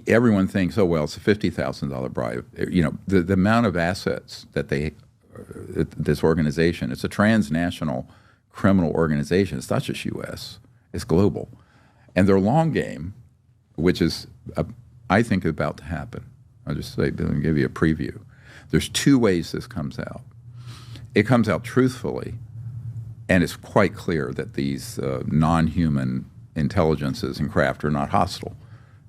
everyone thinks, oh, well, it's a $50,000 bribe. The amount of assets that this organization, it's a transnational criminal organization. It's not just U.S., it's global. And their long game, which is, I think, about to happen. I'll just say, let me give you a preview. There's two ways this comes out. It comes out truthfully, and it's quite clear that these non-human intelligences and craft are not hostile.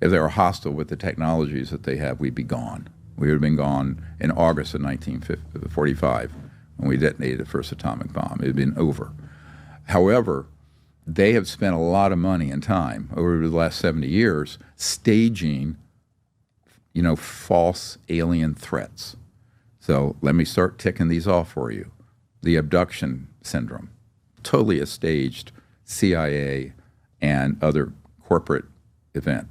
If they were hostile with the technologies that they have, we'd be gone. We would have been gone in August of 1945 when we detonated the first atomic bomb. It had been over. However, they have spent a lot of money and time over the last 70 years staging, false alien threats. So let me start ticking these off for you. The abduction syndrome, totally a staged CIA and other corporate event.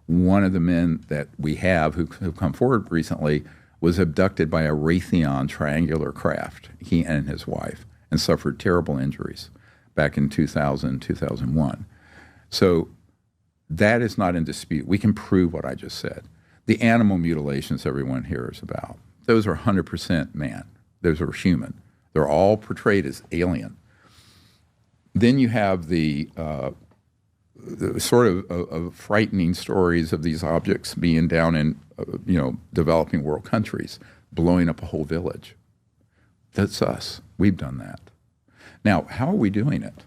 One of the men that we have who come forward recently was abducted by a Raytheon triangular craft, he and his wife, and suffered terrible injuries back in 2000, 2001. So that is not in dispute. We can prove what I just said. The animal mutilations everyone hears about, those are 100% man. Those are human. They're all portrayed as alien. Then you have the sort of frightening stories of these objects being down in, developing world countries, blowing up a whole village. That's us. We've done that. Now, how are we doing it?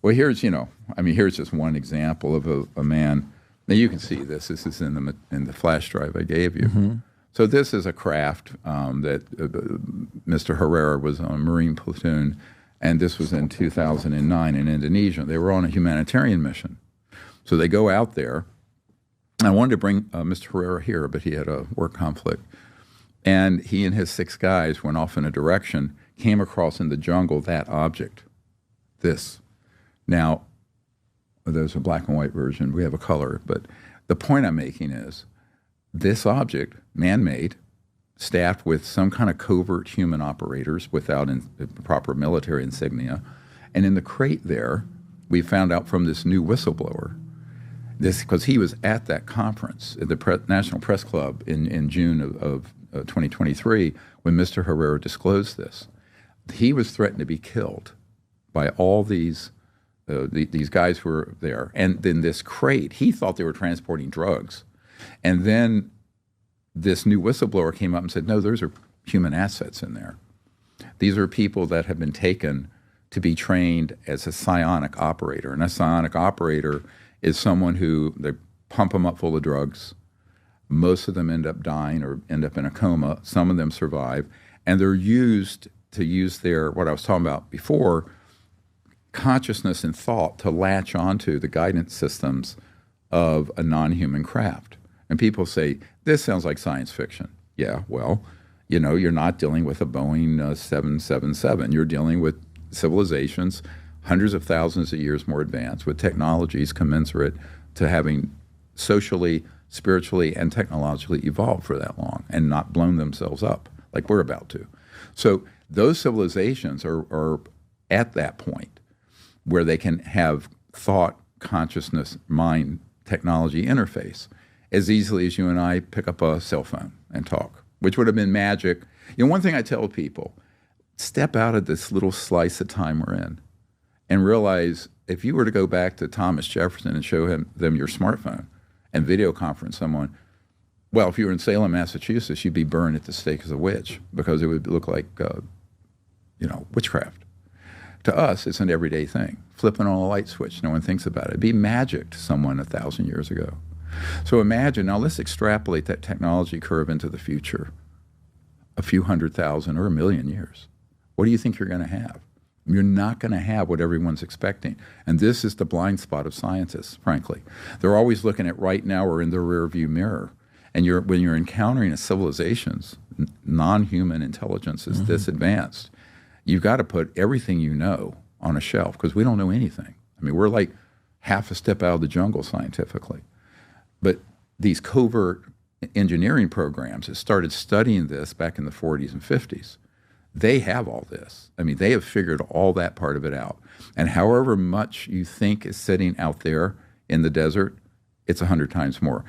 Well, here's just one example of a man. Now, you can see this. This is in the flash drive I gave you. Mm-hmm. So this is a craft that Mr. Herrera was on a Marine platoon, and this was in 2009 in Indonesia. They were on a humanitarian mission. So they go out there. I wanted to bring Mr. Herrera here, but he had a work conflict. And he and his 6 guys went off in a direction, came across in the jungle that object, this. Now, there's a black and white version. We have a color. But the point I'm making is this object, man-made, staffed with some kind of covert human operators without proper military insignia. And in the crate there, we found out from this new whistleblower, because he was at that conference at the National Press Club in June of 2023 when Mr. Herrera disclosed this. He was threatened to be killed by all these guys who were there. And then this crate, he thought they were transporting drugs. And then this new whistleblower came up and said, no, those are human assets in there. These are people that have been taken to be trained as a psionic operator. And a psionic operator is someone who, they pump them up full of drugs. Most of them end up dying or end up in a coma. Some of them survive. And they're used to use their, what I was talking about before, consciousness and thought to latch onto the guidance systems of a non-human craft. And people say, this sounds like science fiction. Yeah, well, you're not dealing with a Boeing 777. You're dealing with civilizations hundreds of thousands of years more advanced with technologies commensurate to having socially, spiritually, and technologically evolved for that long and not blown themselves up like we're about to. So those civilizations are at that point where they can have thought, consciousness, mind, technology interface as easily as you and I pick up a cell phone and talk, which would have been magic. One thing I tell people, step out of this little slice of time we're in and realize if you were to go back to Thomas Jefferson and show them your smartphone and video conference someone, well, if you were in Salem, Massachusetts, you'd be burned at the stake as a witch because it would look like, witchcraft. To us, it's an everyday thing. Flipping on a light switch, no one thinks about it. It'd be magic to someone 1,000 years ago. So imagine, now let's extrapolate that technology curve into the future, a few 100,000 or 1,000,000 years. What do you think you're going to have? You're not going to have what everyone's expecting. And this is the blind spot of scientists, frankly. They're always looking at right now or in the rearview mirror. And when you're encountering a civilization's non-human intelligence is this advanced, you've got to put everything you know on a shelf because we don't know anything. I mean, we're like half a step out of the jungle scientifically. But these covert engineering programs that started studying this back in the 40s and 50s, they have all this. I mean, they have figured all that part of it out. And however much you think is sitting out there in the desert, it's 100 times more.